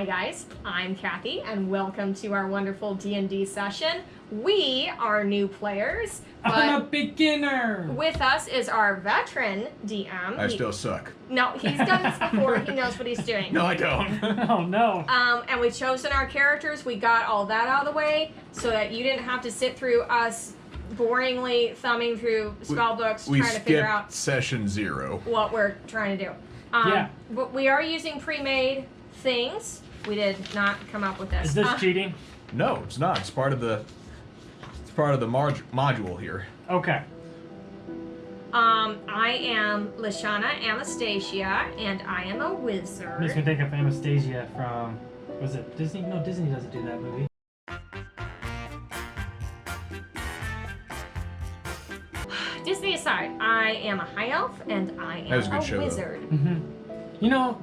Hi guys, I'm Cathy, and welcome to our wonderful D&D session. We are new players, but I'm a beginner! with us is our veteran DM. I still suck. No, he's done this before, he knows what he's doing. No, I don't. Oh no. And we've chosen our characters, we got all that out of the way, so that you didn't have to sit through us boringly thumbing through spell books We trying to figure skipped out session 0. what we're trying to do. Yeah. But we are using pre-made things. We did not come up with this. Is this cheating? No, it's not. It's part of the module here. Okay. I am Lashana Anastasia, and I am a wizard. Makes me think of Anastasia from, was it Disney? No, Disney doesn't do that movie. Disney aside, I am a high elf, and I am That was a good show, wizard. You know,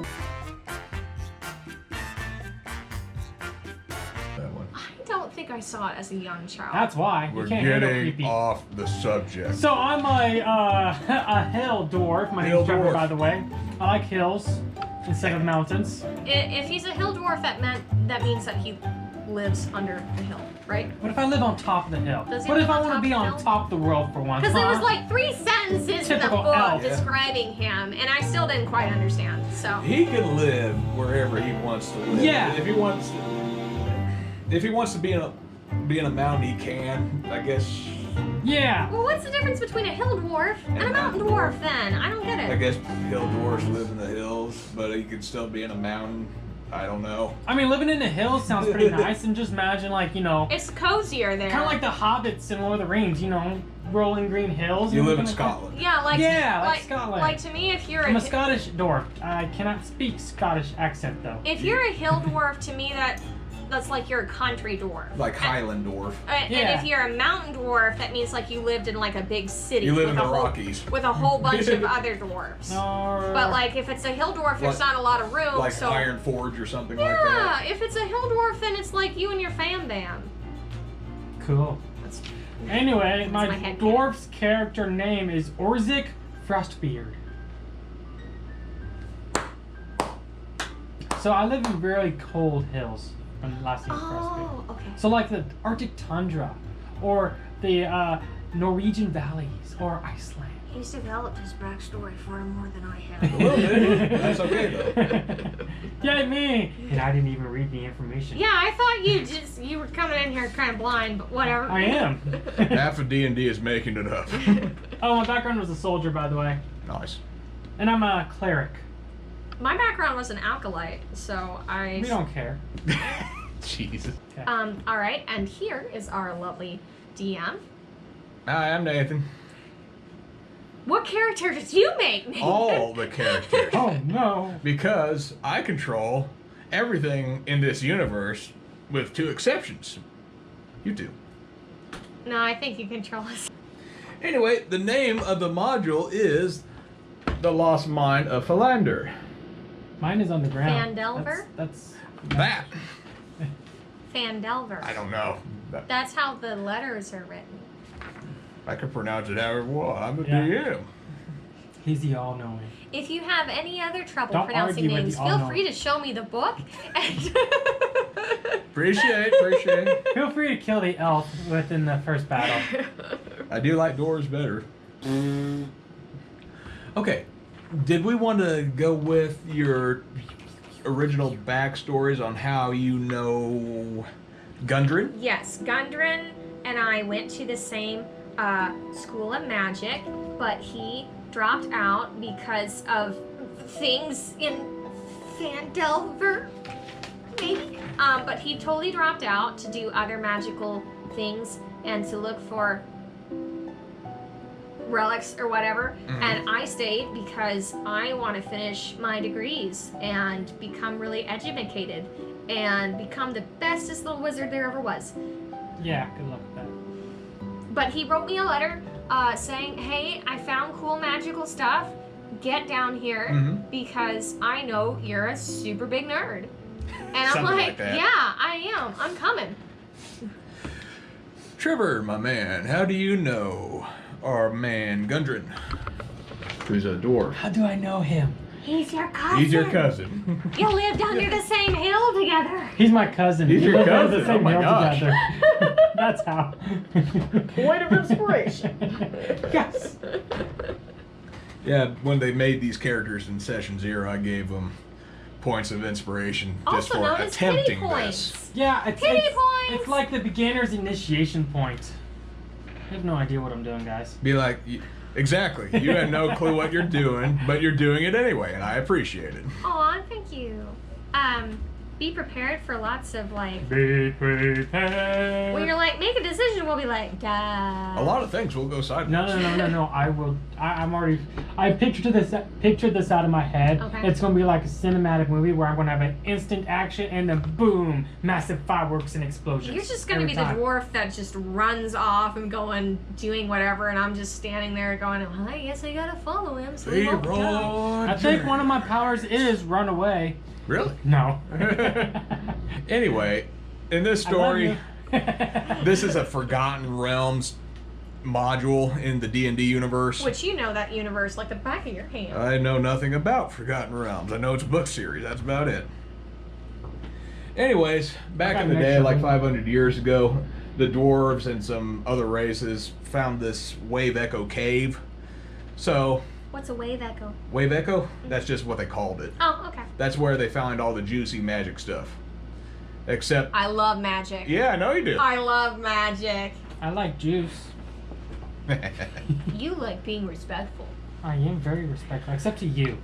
That one. I don't think I saw it as a young child. that's why. We're you can't handle getting creepy. off the subject. So I'm a hill dwarf. My Hill name's Trevor, dwarf. by the way. I like hills instead of mountains. If he's a hill dwarf, that means that he lives under the hill, right? What if I live on top of the hill? Does he What live if I on want top to be of the on hill? top of the world for once? Because there was huh? like 3 sentences in the Typical book elf. Yeah. describing him, and I still didn't quite understand. So He can live wherever he wants to live. Yeah. If he wants to be in a mountain, he can. I guess. Yeah. well, what's the difference between a hill dwarf and a mountain dwarf then? I don't get I it. guess hill dwarves live in the hills, but he could still be in a mountain. I don't know. I mean, living in the hills sounds pretty nice, and just imagine, like, you know, It's cozier there. kind of like the hobbits in Lord of the Rings, you know, rolling green hills. You and live in everything like that. Scotland. Yeah, like Yeah, like Scotland. Like to me, if you're I'm a Scottish dwarf. I cannot speak Scottish accent though. if you're a hill dwarf, to me that's like you're a country dwarf. Like Highland dwarf. And Yeah. if you're a mountain dwarf, that means like you lived in like a big city. You live in with the a whole- Rockies. with a whole bunch of other dwarves. Or, But like if it's a hill dwarf, there's Like- not a lot of room. Like so Iron Forge or something like yeah, that. if it's a hill dwarf, then it's like you and your fam bam. cool. That's, Anyway, my my head dwarf's character name is Orzik Frostbeard. So I live in very cold hills. My last name is Frostbeard. oh, okay. So like the Arctic tundra, or the Norwegian valleys, or Iceland. He's developed his backstory far more than I have. A little bit. That's okay though. Yay me! And I didn't even read the information. Yeah, I thought you were coming in here kind of blind, but whatever. I am. Half of D&D is making it up. Oh, my background was a soldier, by the way. Nice. And I'm a cleric. My background was an alkalite, so I. We don't care. Jesus. Okay. All right, and here is our lovely DM. Hi, I'm Nathan. What character did you make, Nathan? All the characters. Oh no. Because I control everything in this universe with 2 exceptions. You do. No, I think you control us. Anyway, the name of the module is The Lost Mine of Phandelver. Mine is on the ground. Phandelver? That's That, Phandelver. I don't know. That's how the letters are written. I can pronounce it however I want. I'm a Yeah. DM. He's the all-knowing. If you have any other trouble Don't pronouncing argue with names, the feel unknown. free to show me the book. And Appreciate. Feel free to kill the elf within the first battle. I do like doors better. Okay, did we want to go with your original backstories on how you know Gundren? Yes, Gundren and I went to the same school of magic, but he dropped out because of things in Phandelver, maybe. But he totally dropped out to do other magical things and to look for relics or whatever. And I stayed because I want to finish my degrees and become really educated and become the bestest little wizard there ever was. Yeah, good luck with that. But he wrote me a letter saying, hey, I found cool magical stuff. Get down here because I know you're a super big nerd. And I'm Something like, like that. yeah, I am. I'm coming. Trevor, my man, how do you know our man Gundren? Who's a dwarf. How do I know him? He's your cousin. He's your cousin. You lived under the same hill together. He's my cousin. He's We your live under cousin? the same Oh my hill gosh. together. That's how. Point of inspiration. Yes. Yeah, when they made these characters in session 0, I gave them points of inspiration just Also for known as pity attempting points. this. Yeah, Pity points! it's like the beginner's initiation point. I have no idea what I'm doing, guys. Be like, exactly. You have no clue what you're doing, but you're doing it anyway, and I appreciate it. Aw, thank you. Be prepared for lots of like. Be prepared. When you're like, make a decision, we'll be like, duh. A lot of things will go sideways. No. I will. I'm already. I pictured this out of my head. Okay. It's gonna be like a cinematic movie where I'm gonna have an instant action and then boom, massive fireworks and explosions. You're just gonna every be the time. dwarf that just runs off and doing whatever, and I'm just standing there going, well, I guess I gotta follow him. So he won't die. I think one of my powers is run away. Really? No. Anyway, in this I love story, you. this is a Forgotten Realms module in the D&D universe. Which you know that universe like the back of your hand. I know nothing about Forgotten Realms. I know it's a book series. That's about it. Anyways, back I in the got day, next like one. 500 years ago, the dwarves and some other races found this Wave Echo cave. So, What's a wave echo? Wave Echo? That's just what they called it. Oh, okay. That's where they found all the juicy magic stuff. Except, I love magic. yeah, I know you do. I love magic. I like juice. You like being respectful. I am very respectful, except to you.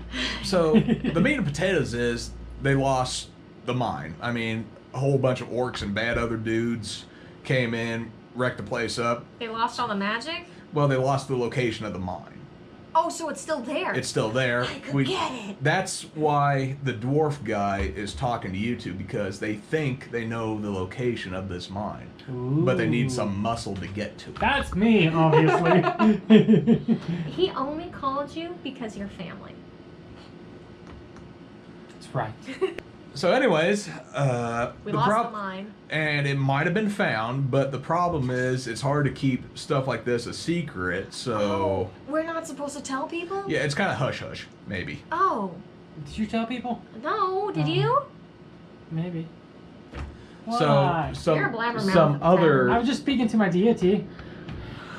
So, the meat and potatoes is they lost the mine. I mean, a whole bunch of orcs and bad other dudes came in, wrecked the place up. They lost all the magic? Well, they lost the location of the mine. Oh, so it's still there. It's still there. I could get it. That's why the dwarf guy is talking to you two, because they think they know the location of this mine. But they need some muscle to get to it. That's me, obviously. He only called you because you're family. That's right. So anyways, We lost the mine. and it might have been found, but the problem is it's hard to keep stuff like this a secret, so We're not supposed to tell people? yeah, it's kind of hush-hush, maybe. Oh, Did you tell people? no, did Oh. you? Maybe. So Why? You're a blabbermouth. some I other was just speaking to my deity.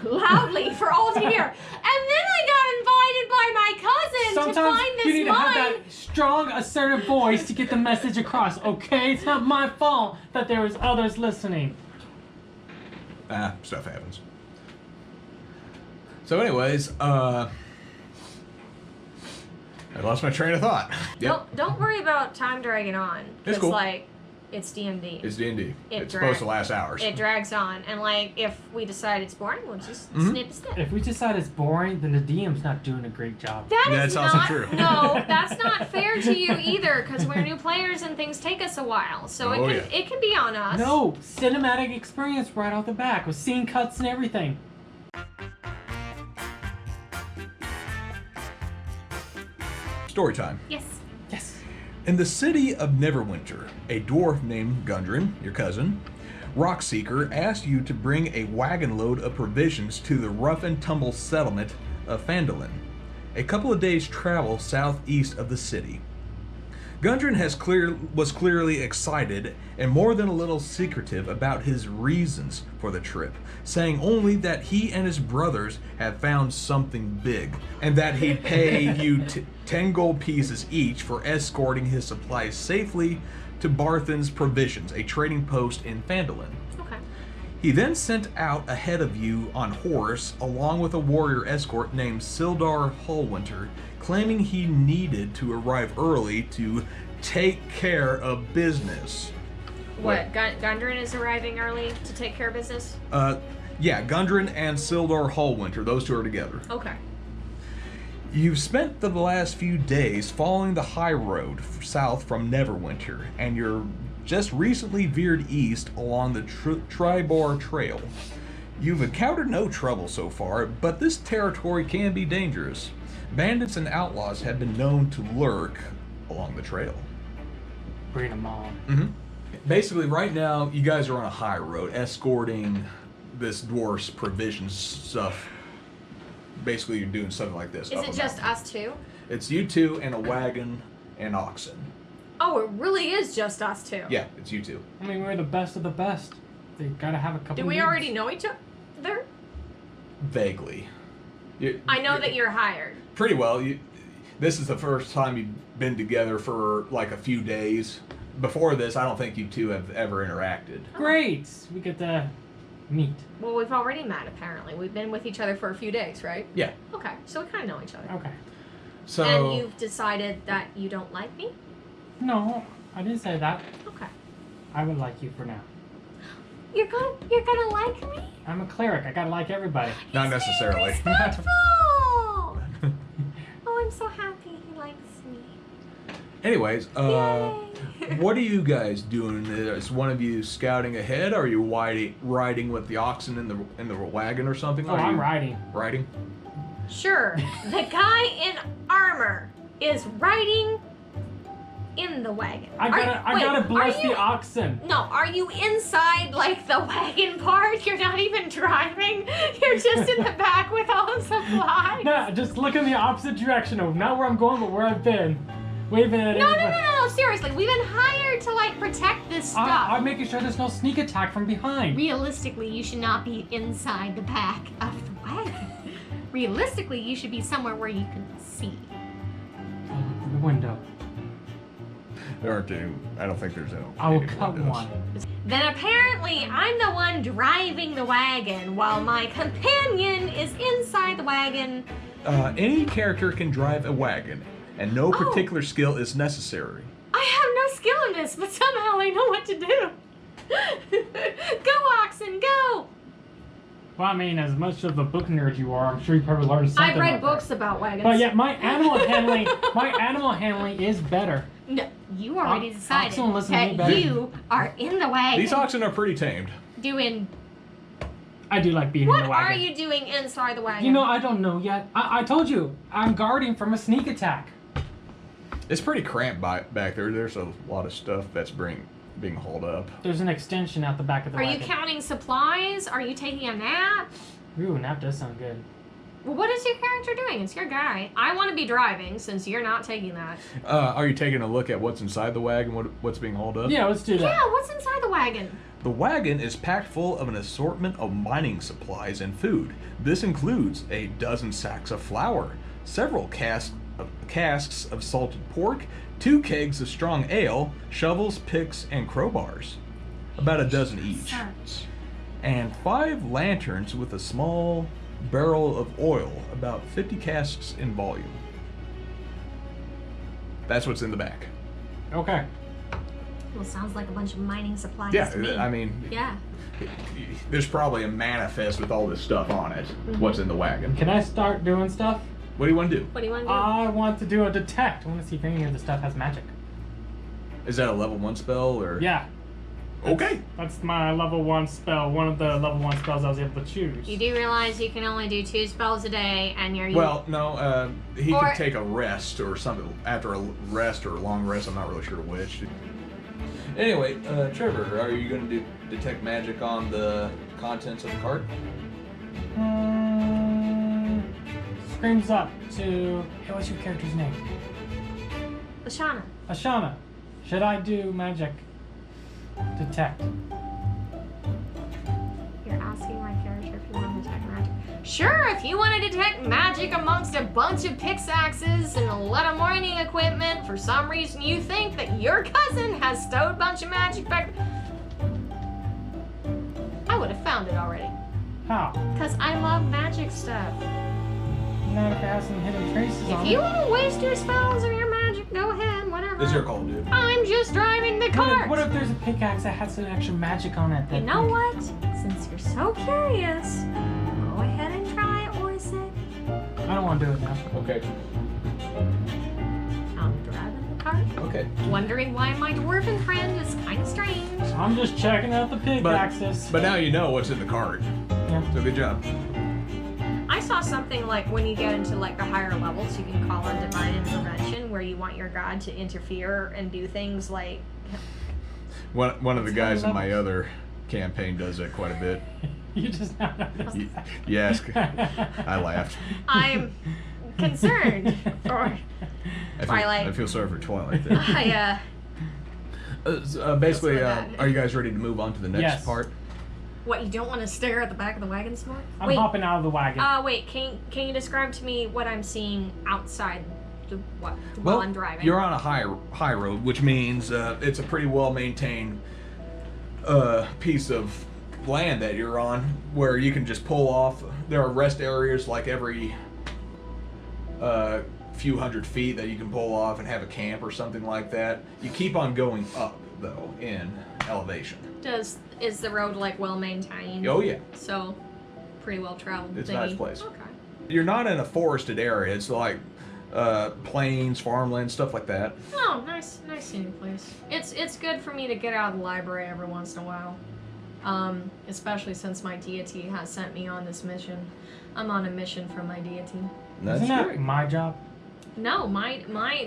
Loudly for all to hear. And then I got invited by my cousin to Sometimes find this you need to have mine. that strong, assertive voice to get the message across, okay? It's not my fault that there was others listening. stuff happens. So anyways, I lost my train of thought. Yep. Don't worry about time dragging on. It's 'cause, cool. like, it's D&D. It's D&D. It It's supposed to drags. last hours. It drags on. And, like, if we decide it's boring, we'll just Mhm. snip a snip. If we decide it's boring, then the DM's not doing a great job. That's also not, true. No, that's not fair to you either, because we're new players and things take us a while. So Oh, it can be on us. No, cinematic experience right off the back with scene cuts and everything. Story time. Yes. Yes. In the city of Neverwinter, a dwarf named Gundren, your cousin, Rockseeker, asked you to bring a wagon load of provisions to the rough and tumble settlement of Phandalin, a couple of days' travel southeast of the city. Gundren was clearly excited and more than a little secretive about his reasons for the trip, saying only that he and his brothers had found something big, and that he'd pay you 10 gold pieces each for escorting his supplies safely to Barthen's Provisions, a trading post in Phandalin. Okay. He then sent out ahead of you on horse, along with a warrior escort named Sildar Hallwinter, claiming he needed to arrive early to take care of business. What? Gundren is arriving early to take care of business? Yeah, Gundren and Sildar Hallwinter, those two are together. Okay. You've spent the last few days following the high road south from Neverwinter, and you're just recently veered east along the Tribor Trail. You've encountered no trouble so far, but this territory can be dangerous. Bandits and outlaws have been known to lurk along the trail. Bring them on. Mm-hmm. Basically, right now, you guys are on a high road, escorting this dwarf's provisions stuff. Basically, you're doing something like this. Is up it a just mountain. us two? It's you two and a wagon and oxen. Oh, it really is just us two. Yeah, it's you two. I mean, we're the best of the best. They gotta have a couple. Do we needs. already know each other? Vaguely. I know that you're hired. Pretty well. This is the first time you've been together for like a few days. Before this, I don't think you two have ever interacted. Great. We get to meet. Well, we've already met, apparently. We've been with each other for a few days, right? Yeah. Okay, so we kind of know each other. Okay. So. And you've decided that you don't like me? No, I didn't say that. Okay. I would like you for now. You're gonna like me? I'm a cleric. I gotta like everybody. Not necessarily. Respectful! Oh, I'm so happy he likes me. Anyways, Yay. what are you guys doing? Is one of you scouting ahead? Are you riding with the oxen in the wagon or something? Oh, Are I'm you riding. Riding? Sure, the guy in armor is riding in the wagon. I gotta bless the oxen. No, are you inside like the wagon part? You're not even driving. You're just in the back with all the supplies. No, just look in the opposite direction of not where I'm going, but where I've been. Waving at No, seriously. We've been hired to like protect this stuff. I'm making sure there's no sneak attack from behind. Realistically, you should not be inside the back of the wagon. Realistically, you should be somewhere where you can see. The window. There aren't any. I don't think there's any. I will any cut windows. one. Then apparently I'm the one driving the wagon while my companion is inside the wagon. Any character can drive a wagon, and no particular skill is necessary. I have no skill in this, but somehow I know what to do. Go, oxen, go! Well, I mean, as much of a book nerd you are, I'm sure you probably learned something. I've read about books that. about wagons. But yeah, my animal handling is better. No, you already decided Oxen listen to me that better. you are in the wagon. These oxen are pretty tamed. Doing I do like being what in the wagon. are you doing inside the wagon? You know, I don't know yet. I told you, I'm guarding from a sneak attack. It's pretty cramped back there. There's a lot of stuff that's being hauled up. There's an extension out the back of the Are wagon. you counting supplies? Are you taking a nap? Ooh, nap does sound good. Well, what is your character doing? It's your guy. I want to be driving since you're not taking that. Are you taking a look at what's inside the wagon? What's being hauled up? Yeah, let's do that. Yeah, what's inside the wagon? The wagon is packed full of an assortment of mining supplies and food. This includes a dozen sacks of flour, several casks of salted pork, 2 kegs of strong ale, shovels, picks, and crowbars. About a dozen each. Search. And 5 lanterns with a small barrel of oil, about 50 casks in volume. That's what's in the back. Okay. Well, sounds like a bunch of mining supplies Yeah, to me. I mean, Yeah. there's probably a manifest with all this stuff on it. What's in the wagon? Can I start doing stuff? What do you want to do? What do you want to do? I want to do a detect. I want to see if any of the stuff has magic. Is that a level 1 spell or? Yeah. Okay. That's my level 1 spell. One of the level 1 spells I was able to choose. You do realize you can only do 2 spells a day, and you're Well, no, he Or- could take a rest or something after a rest or a long rest. I'm not really sure which. Anyway, Trevor, are you going to detect magic on the contents of the cart? Screams up to, hey, what's your character's name? Lashana. Ashana. Should I do magic detect? You're asking my character if you want to detect magic. Sure, if you want to detect magic amongst a bunch of pickaxes and a lot of mining equipment, for some reason you think that your cousin has stowed a bunch of magic back. I would have found it already. How? Because I love magic stuff. Not if it has some hidden traces on If you it. want to waste your spells or your magic, go ahead, whatever. It's your call, dude. I'm just driving the cart. What if there's a pickaxe that has some extra magic on it? You know what? Since you're so curious, go ahead and try it, Oisik. I don't want to do it now. Okay. I'm driving the cart, Okay. wondering why my dwarven friend is kind of strange. I'm just checking out the pickaxes. But now you know what's in the cart. Yeah. So good job. I saw something like when you get into like the higher levels, you can call on divine intervention, where you want your god to interfere and do things like. One of the guys in my levels? other campaign does that quite a bit. You just now noticed that. Yes. I laughed. I'm concerned. Or I feel sorry for Twilight there. Basically, That's my bad. are you guys ready to move on to the next Yes. part? What, you don't want to stare at the back of the wagon some more? I'm Wait, hopping out of the wagon. wait, can you describe to me what I'm seeing outside while Well, I'm driving? you're on a high road, which means it's a pretty well maintained piece of land that you're on, where you can just pull off. There are rest areas like every few hundred feet that you can pull off and have a camp or something like that. You keep on going up though in elevation. Is the road like well maintained? Oh yeah, So pretty well traveled. it's a nice place. Okay. You're not in a forested area. It's like plains, farmland, stuff like that. Oh, nice scenic place. It's good for me to get out of the library every once in a while. Especially since my deity has sent me on this mission. I'm on a mission from my deity. That's Isn't that great. my job? No, my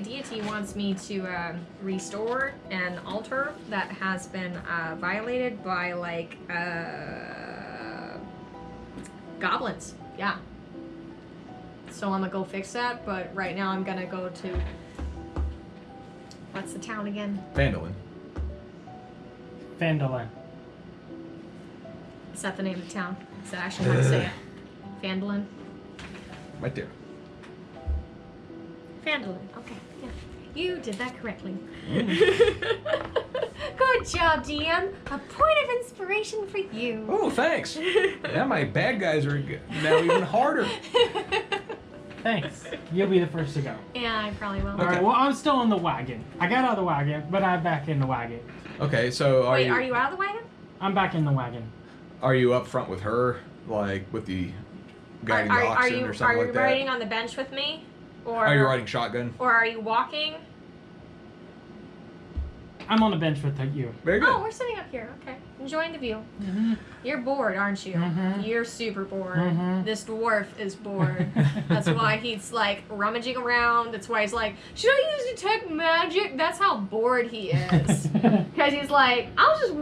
deity wants me to restore an altar that has been violated by like goblins. Yeah. So I'm gonna go fix that, but right now I'm gonna go to what's the town again? Phandalin. Phandalin. Is that the name of the town? Is that actually how to say it? Phandalin? Right there. Phandalin. Okay. Yeah. You did that correctly. Mm. Good job, DM. A point of inspiration for you. Oh, thanks. Yeah, my bad guys are now even harder. Thanks. You'll be the first to go. Yeah, I probably will. Alright, well, I'm still in the wagon. I got out of the wagon, but I'm back in the wagon. Okay, so Wait, are you out of the wagon? I'm back in the wagon. Are you up front with her, like with the guiding the oxen or something like that? Are you riding on the bench with me? Or Are you riding shotgun? Or are you walking? I'm on the bench with you. Very good. Oh, we're sitting up here. Okay. Enjoying the view. Mm-hmm. You're bored, aren't you? Mhm. You're super bored. Mhm. This dwarf is bored. That's why he's like rummaging around. That's why he's like, should I use detect magic? That's how bored he is. Because he's like, I'll just,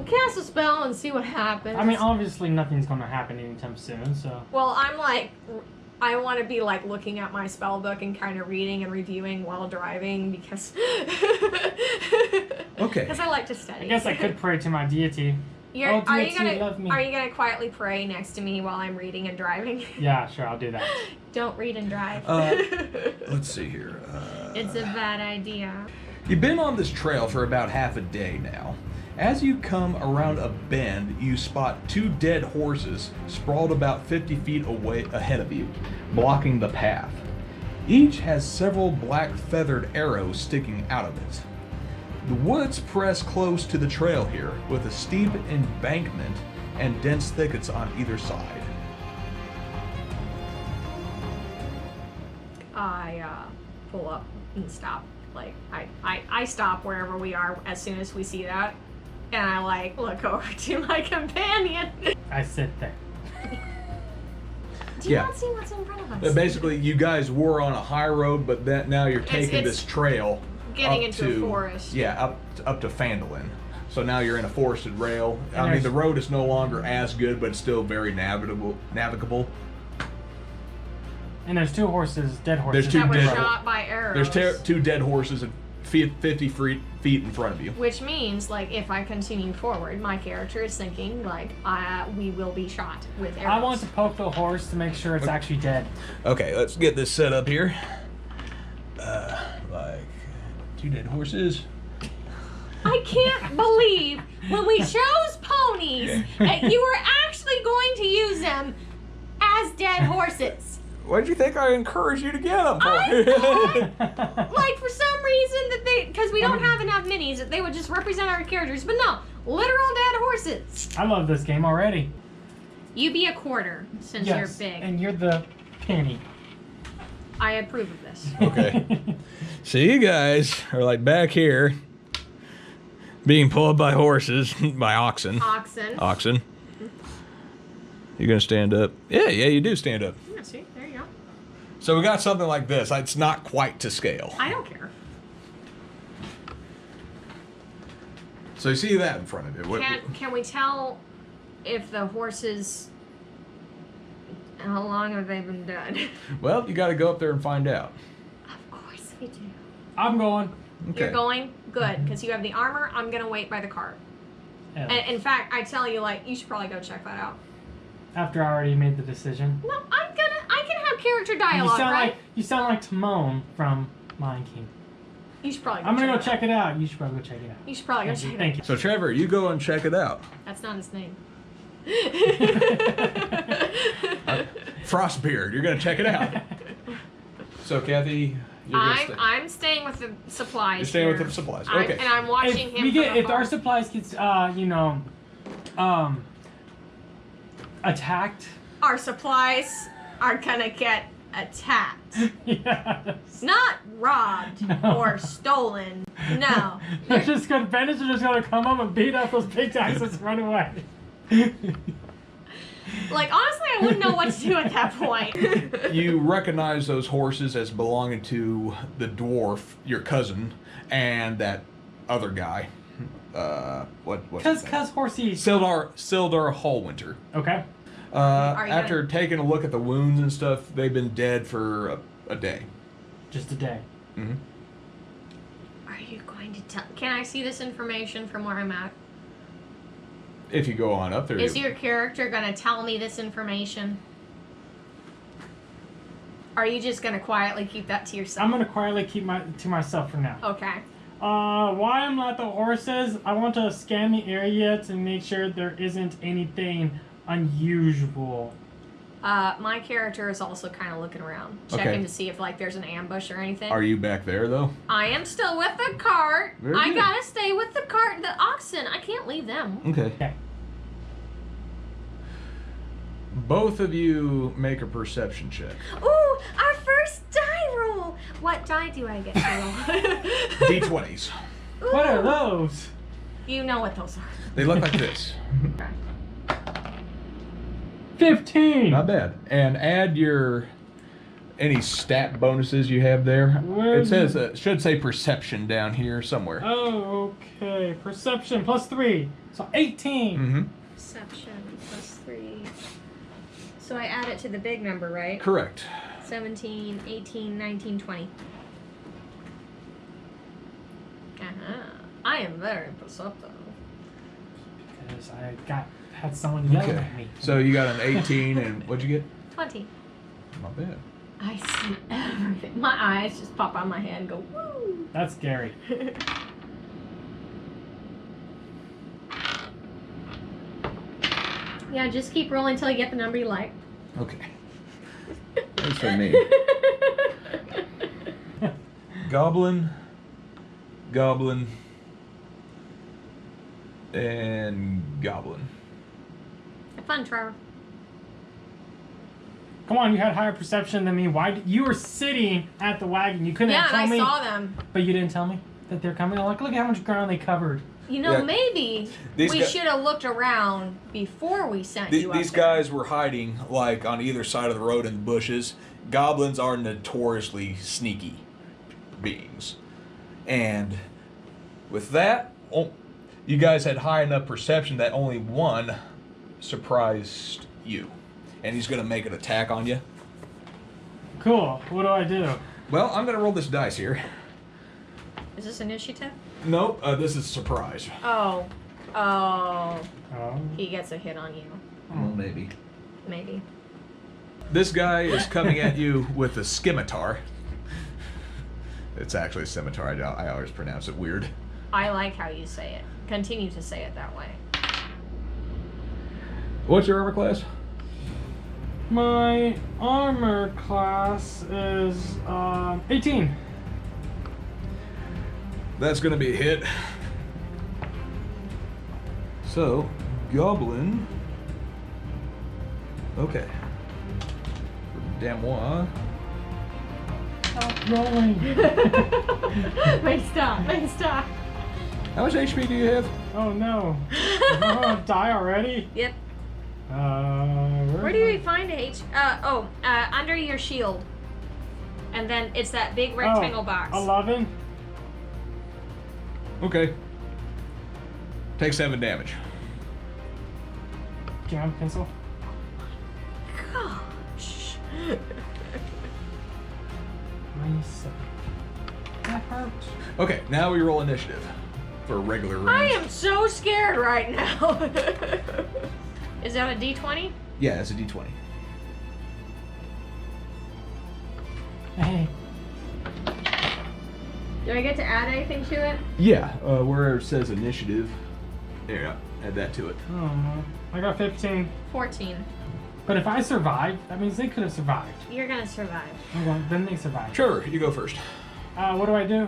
cast a spell and see what happens. I mean, obviously nothing's gonna happen anytime soon, so. Well, I'm like, I want to be like looking at my spell book and kind of reading and reviewing while driving because Okay. because I like to study. I guess I could pray to my deity. Oh, Are you deity, love me. gonna quietly pray next to me while I'm reading and driving? Yeah, sure, I'll do that. Don't read and drive. Let's see here. It's a bad idea. You've been on this trail for about half a day now. As you come around a bend, you spot two dead horses sprawled about 50 feet away ahead of you, blocking the path. Each has several black feathered arrows sticking out of it. The woods press close to the trail here, with a steep embankment and dense thickets on either side. I pull up and stop. Like I stop wherever we are as soon as we see that. And I like look over to my companion. I sit there. Do you Yeah. not see what's in front of us? Basically, you guys were on a high road, but now you're taking it's this trail getting up into a to, forest. Yeah, up to Phandalin. So now you're in a forested rail. And I mean, there's- the road is no longer as good, but it's still very navigable. And there's two horses, dead horses. There's two that were dead- shot by arrows. There's two dead horses at 50 feet in front of you. Which means, like, if I continue forward, my character is thinking, like, we will be shot with arrows. I want to poke the horse to make sure it's actually dead. Okay, let's get this set up here. Like two dead horses. I can't believe when we chose ponies that you were actually going to use them as dead horses. What did you think I encouraged you to get them for? I thought, like, for some reason that because we don't have enough minis, that they would just represent our characters. But no, literal dead horses. I love this game already. You be a quarter since Yes, you're big. and you're the penny. I approve of this. Okay. So you guys are like back here, being pulled by horses, by oxen. Oxen. You're gonna stand up. Yeah, you do stand up. Yeah, see, there you go. So we got something like this. It's not quite to scale. I don't care. So you see that in front of you. Can we tell if the horses How long have they been dead? Well, you got to go up there and find out. Of course we do. I'm going. Okay. You're going? Good, because you have the armor. I'm going to wait by the cart. Yeah. And in fact, I tell you, like, you should probably go check that out. After I already made the decision. No, I can have character dialogue, right? You sound like Timon from Lion King. You should probably I'm gonna go it check it out. You should probably go check it out. out. You should probably go check it out. Thank you. So, Trevor, you go and check it out. That's not his name. Frostbeard, you're going to check it out. So, Cathy, you're going to stay. I'm staying with the supplies. You're staying here. with the supplies. I'm- Okay. and I'm watching him. If our supplies gets attacked. Our supplies are gonna get attacked. Yes. Not robbed No. or stolen. No. They're just gonna bandits are just gonna come up and beat up those pickaxes and run away. Like, honestly, I wouldn't know what to do at that point. You recognize those horses as belonging to the dwarf, your cousin, and that other guy. What's his name? Cause horsey. Sildar Hallwinter. Okay. Are you After taking a look at the wounds and stuff, they've been dead for a day. Just a day. Mm-hmm. Are you going to tell? Can I see this information from where I'm at? If you go on up there. Is your character gonna tell me this information? Are you just gonna quietly keep that to yourself? I'm gonna quietly keep to myself for now. Okay. Why I'm not the horses, I want to scan the area to make sure there isn't anything unusual. My character is also kind of looking around, checking Okay. to see if like there's an ambush or anything. Are you back there though? I am still with the cart. Very I good. gotta stay with the cart. The oxen. I can't leave them. Okay. Okay. Both of you make a perception check. Ooh, our first die roll. What die do I get to roll? D20s. What are Ooh. those? You know what those are. They look like this. 15. Not bad. And add your any stat bonuses you have there. Where's It says should say perception down here somewhere. Oh, okay. Perception plus 3. So 18. Mm-hmm. Perception plus 3. So I add it to the big number, right? Correct. 17, 18, 19, 20. Uh-huh. I am very perceptive. Because I had someone yell Okay. at me. So you got an 18 and what'd you get? 20. Not bad. I see everything. My eyes just pop out of my head and go, woo! That's scary. Yeah, just keep rolling until you get the number you like. Okay. That's for me. Goblin, goblin, and goblin. Have fun, Trevor. Come on, you had higher perception than me. Why? You were sitting at the wagon. You couldn't Yeah, tell and I me. saw them. But you didn't tell me that they're coming. I'm like, look at how much ground they covered. You know, Yeah. maybe These we guy- should have looked around before we sent you up These there. guys were hiding like on either side of the road in the bushes. Goblins are notoriously sneaky beings. And with that, you guys had high enough perception that only one surprised you. And he's going to make an attack on you. Cool. What do I do? Well, I'm going to roll this dice here. Is this initiative? Nope, this is surprise. Oh. Oh. Oh. He gets a hit on you. Well, maybe. Maybe. This guy is coming at you with a scimitar. It's actually a scimitar. I always pronounce it weird. I like how you say it. Continue to say it that way. What's your armor class? My armor class is 18. That's gonna be a hit. So, goblin. Okay. Damois. Stop rolling. Wait, stop. Wait, stop. How much HP do you have? Oh no. Oh, die already? Yep. Where Where do we find H? Under your shield. And then it's that big rectangle box. 11. Okay. Take 7 damage. Do you have a pencil? Gosh. 27. That hurts. Okay, now we roll initiative for a regular range. I am so scared right now. Is that a D20? Yeah, it's a D20. Hey. Do I get to add anything to it? Yeah, where it says initiative, there, yeah, add that to it. Oh, I got 15. 14. But if I survive, that means they could have survived. You're gonna survive. Okay, then they survived. Trevor, you go first. What do I do?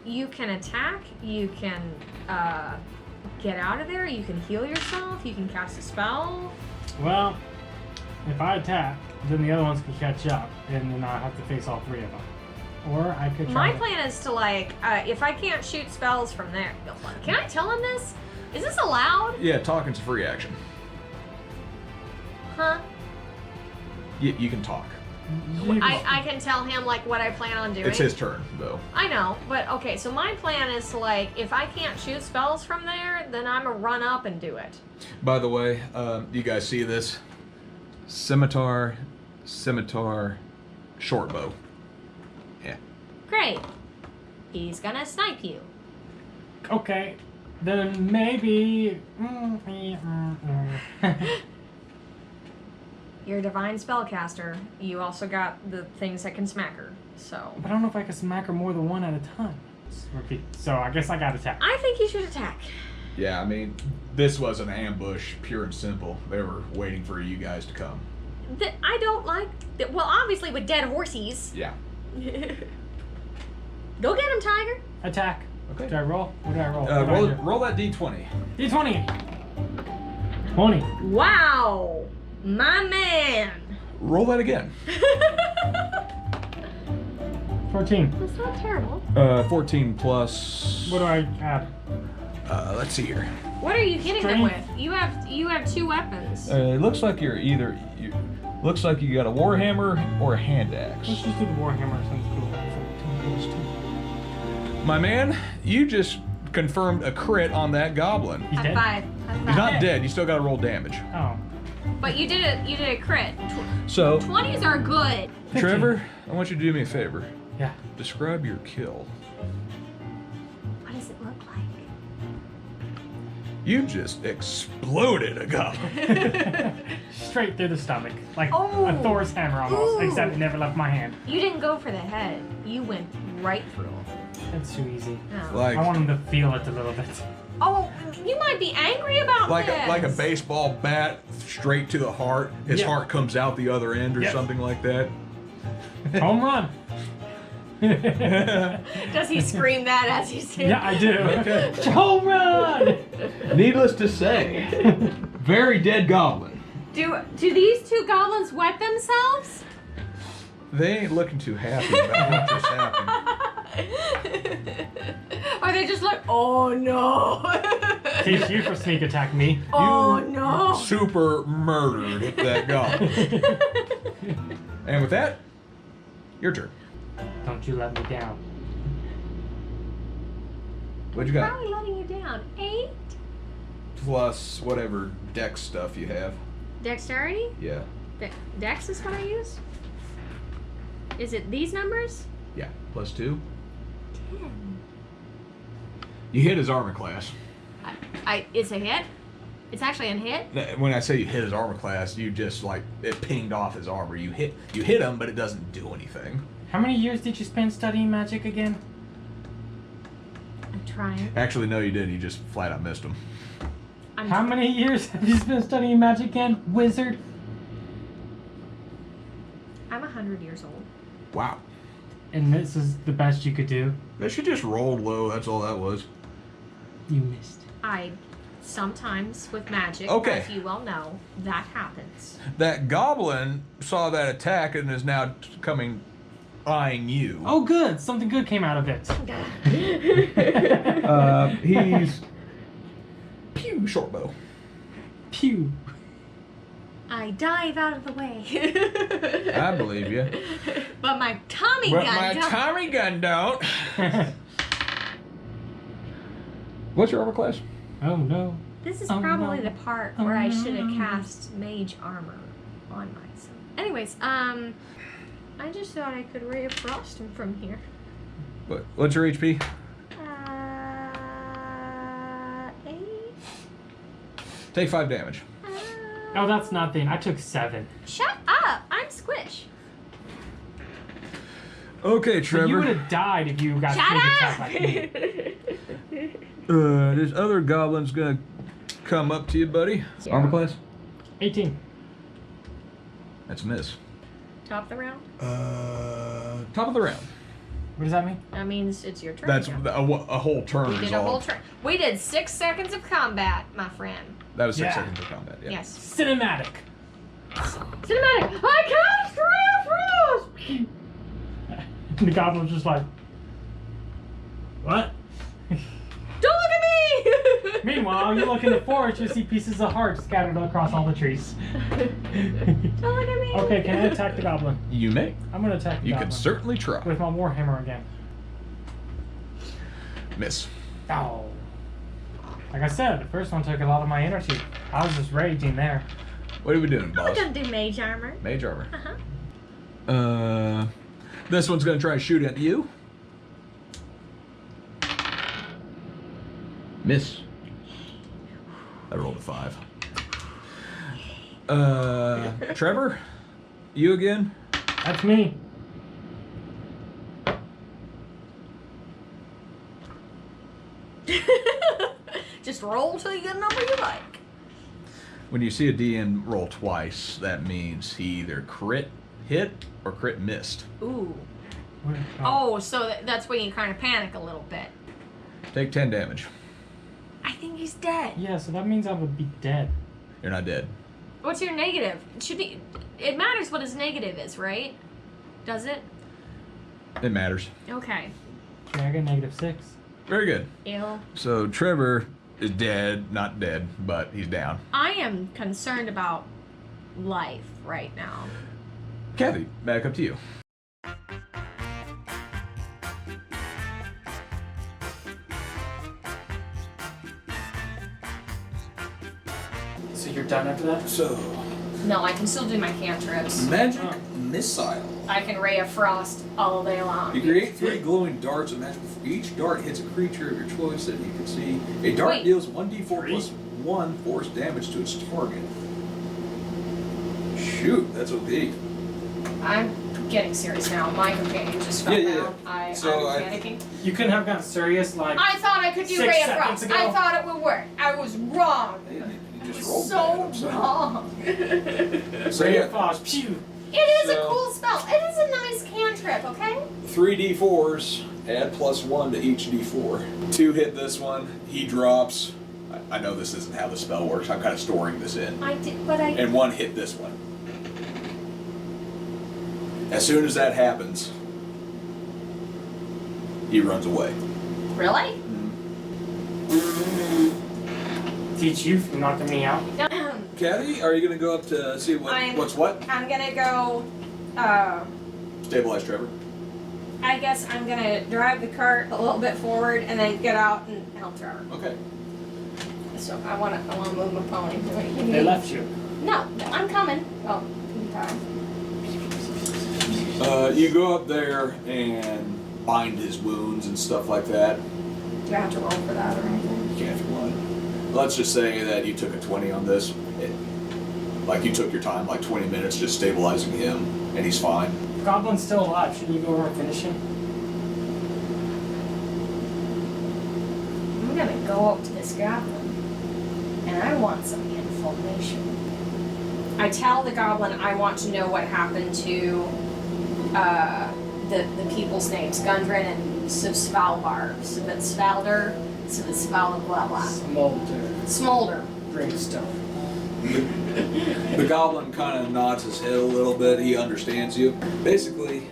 You can attack. You can get out of there. You can heal yourself. You can cast a spell. Well, if I attack, then the other ones can catch up, and then I have to face all three of them. Or I could try My plan is to like, if I can't shoot spells from there, can I tell him this? Is this allowed? Yeah, talking's a free action. Huh? You can talk. I can tell him like what I plan on doing. It's his turn, though. I know, but okay, so my plan is to like, if I can't shoot spells from there, then I'm gonna run up and do it. By the way, you guys see this? Scimitar, short bow. Yeah. Great. He's gonna snipe you. Okay, then maybe. You're a divine spellcaster. You also got the things that can smack her. So But I don't know if I can smack her more than one at a time. So I guess I got attacked. I think you should attack. Yeah, I mean, this was an ambush, pure and simple. They were waiting for you guys to come. I don't like. Well, obviously with dead horsies. Yeah. Go get him, Tiger. Attack. Okay. Do I roll? What do I roll? Roll that D20. D20. 20. Wow, my man. Roll that again. 14. That's not terrible. 14 plus. What do I add? Let's see here. What are you hitting them with? Strength. You have two weapons. It looks like you're either. Looks like you got a warhammer or a hand axe. Let's just do the warhammer. Sounds cool. 14 plus 2. My man, you just confirmed a crit on that goblin. He's High dead. five. He's not dead. You still got to roll damage. Oh. But you did a crit. So, 20s are good. Trevor, I want you to do me a favor. Yeah. Describe your kill. What does it look like? You just exploded a goblin. Straight through the stomach. Like Oh. a Thor's hammer almost, Ooh. except it never left my hand. You didn't go for the head. You went right through. That's too easy. No. Like I want him to feel it a little bit. Oh, you might be angry about this. like a baseball bat straight to the heart. His Yeah. heart comes out the other end or Yep. something like that. Home run. Does he scream that as he's saying? Yeah, I do. Okay. Home run! Needless to say, very dead goblin. Do these two goblins wet themselves? They ain't looking too happy about what just happened. Are they just like, oh no? Teach you for sneak attack me. Oh You no. Super murdered that goblin. And with that, your turn. Don't you let me down. What you got? Probably letting you down. 8? Plus whatever dex stuff you have. Dexterity? Yeah. Dex is what I use? Is it these numbers? Yeah. Plus 2. 10. You hit his armor class. It's a hit? It's actually a hit? When I say you hit his armor class, you just like it pinged off his armor. You hit him, but it doesn't do anything. How many years did you spend studying magic again? I'm trying. Actually, no, you didn't. You just flat out missed him. How many years have you spent studying magic again, wizard? I'm 100 years old. Wow. And this is the best you could do? That she just rolled low. That's all that was. You missed. I sometimes with magic, Okay. as you well know, that happens. That goblin saw that attack and is now eyeing you. Oh, good. Something good came out of it. He's pew short bow. Pew. I dive out of the way. I believe you. But my Tommy But gun my don't. Tommy gun don't. What's your armor class? Oh, no. This is Oh, probably no. the part Oh, where I should have no. cast mage armor on myself. Anyways, I just thought I could ray of frost him from here. What's your HP? 8. Take 5 damage. Oh, that's nothing. I took 7. Shut up! I'm Squish. Okay, So you would Trevor. have died if you got Shut sneak attack up! like me. This other goblin's gonna come up to you, buddy. Yeah. Armor class? 18. That's a miss. Top of the round. Top of the round. What does that mean? That means it's your turn. That's again. a whole turn We did a resolved. whole turn. We did 6 seconds of combat, my friend. That was 6 Yeah. seconds of combat. Yeah. Yes. Cinematic. Cinematic. I cast Ray of Frost. And the goblin's just like, what? Don't look at me. Meanwhile, you look in the forest, you see pieces of heart scattered across all the trees. Don't look at me. Okay, can I attack the goblin? You may. I'm gonna attack the You goblin. can certainly try. With my warhammer again. Miss. Oh. Like I said, the first one took a lot of my energy. I was just raging there. What are we doing, We're boss? gonna do mage armor. Mage armor. Uh-huh. This one's gonna try to shoot at you. Miss. I rolled a 5. Trevor, you again? That's me. Just roll till you get a number you like. When you see a DM roll twice, that means he either crit hit or crit missed. Ooh. What- Oh, so that's when you kind of panic a little bit. Take 10 damage. I think he's dead. Yeah, so that means I would be dead. You're not dead. What's your negative? It matters what his negative is, right? Does it? It matters. Okay. Okay, I got -6. Very good. Ew. So Trevor is dead, not dead, but he's down. I am concerned about life right now. Cathy, back up to you. So you're done after that? So, No, I can still do my cantrips. magic Oh. missile. I can ray of frost all day long. You create 3 glowing darts of magic. Each dart hits a creature of your choice that you can see. A dart Wait. deals 1d4 plus 1 force damage to its target. Shoot, that's OP. I'm getting serious now. My companion just fell Yeah, yeah, down. yeah. So I'm I- panicking. You couldn't have gotten serious like I thought I could do 6 ray of seconds frost. ago. I thought it would work. I was wrong. Yeah, you just So rolled bad, I'm sorry. wrong. So Ray yeah, of Frost. Pew! It is a So- cool spell. It is a nice cantrip, okay? 3 d4s, add plus 1 to each d4. 2 hit this one, he drops. I know this isn't how the spell works, I'm kind of storing this in. I did, but I. And 1 hit this one. As soon as that happens, he runs away. Really? Teach you from knocking me out. Cathy, are you going to go up to see what's what? I'm gonna go. Stabilize Trevor. I guess I'm gonna drive the cart a little bit forward and then get out and help Trevor. Okay. So I wanna move my pony. They left you. No, I'm coming. Oh, okay. You go up there and bind his wounds and stuff like that. Do I have to roll for that or anything? You can't if you want. Let's just say that you took a 20 on this. Like you took your time, like 20 minutes, just stabilizing him, and he's fine. Goblin's still alive. Shouldn't you go over and finish him? I'm gonna go up to this goblin and I want some information. I tell the goblin I want to know what happened to the people's names, Gundren and Svalbar. Svalder, Svalder, blah blah. Smolder. Smolder. Brimstone. The goblin kind of nods his head a little bit. He understands you. Basically,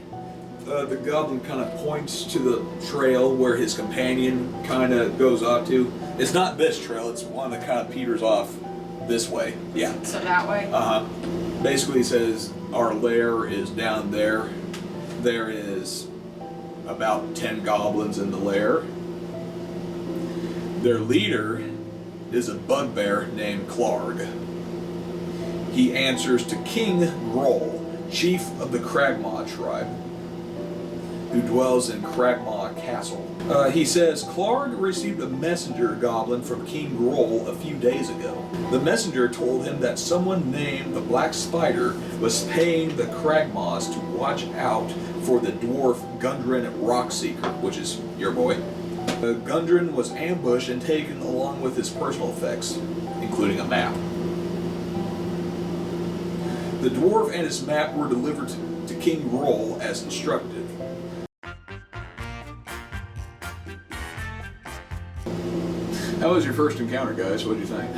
the goblin kind of points to the trail where his companion kind of goes off to. It's not this trail. It's one that kind of peters off this way. Yeah. So that way. Basically, he says our lair is down there. There is about 10 goblins in the lair. Their leader is a bugbear named Clarg. He answers to King Groll, chief of the Cragmaw tribe, who dwells in Cragmaw Castle. He says, Clarg received a messenger goblin from King Groll a few days ago. The messenger told him that someone named the Black Spider was paying the Cragmaws to watch out for the dwarf Gundren Rockseeker, which is your boy. Gundren was ambushed and taken along with his personal effects, including a map. The dwarf and his map were delivered to King Groll as instructed. How was your first encounter, guys? What did you think?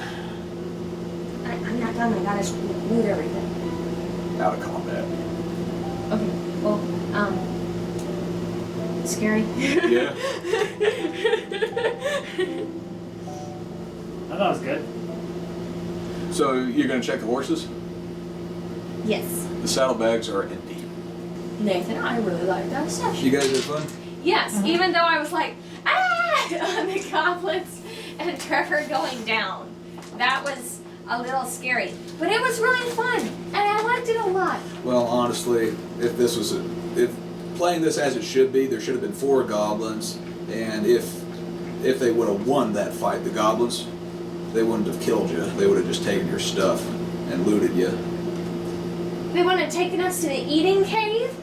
I'm not done. I gotta loot everything. Out of combat. Okay. Well, scary. Yeah. I thought it was good. So you're gonna check the horses? Yes. The saddlebags are empty. Nathan, I really like that session. You guys had fun? Yes, even though I was like, on the goblins and Trevor going down. That was a little scary. But it was really fun, and I liked it a lot. Well, honestly, if playing this as it should be, there should have been 4 goblins, and if they would have won that fight, the goblins, they wouldn't have killed you. They would have just taken your stuff and looted you. They wouldn't have taken us to the eating cave?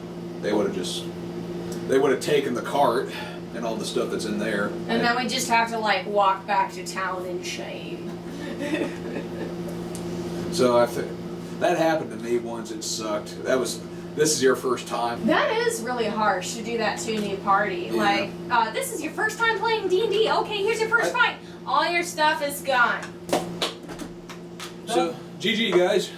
They would have taken the cart and all the stuff that's in there. And then we just have to like walk back to town in shame. So I think that happened to me once. It sucked. This is your first time. That is really harsh to do that to a new party. Yeah. Like, this is your first time playing D&D. Okay, here's your first fight. All your stuff is gone. So, GG guys.